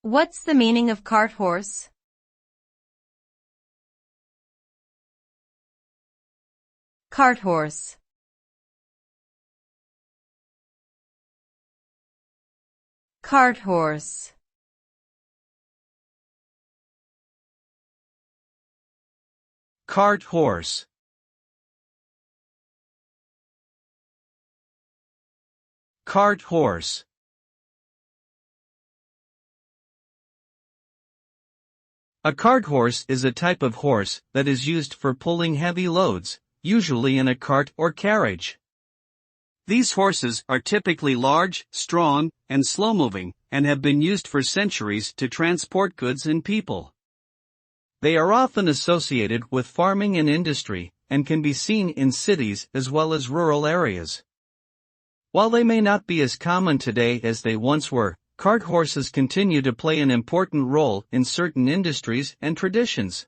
What's the meaning of cart horse? Cart horse. Cart horse. Cart horse. Cart horse. A cart horse is a type of horse that is used for pulling heavy loads, usually in a cart or carriage. These horses are typically large, strong, and slow-moving, and have been used for centuries to transport goods and people. They are often associated with farming and industry, and can be seen in cities as well as rural areas. While they may not be as common today as they once were, cart horses continue to play an important role in certain industries and traditions.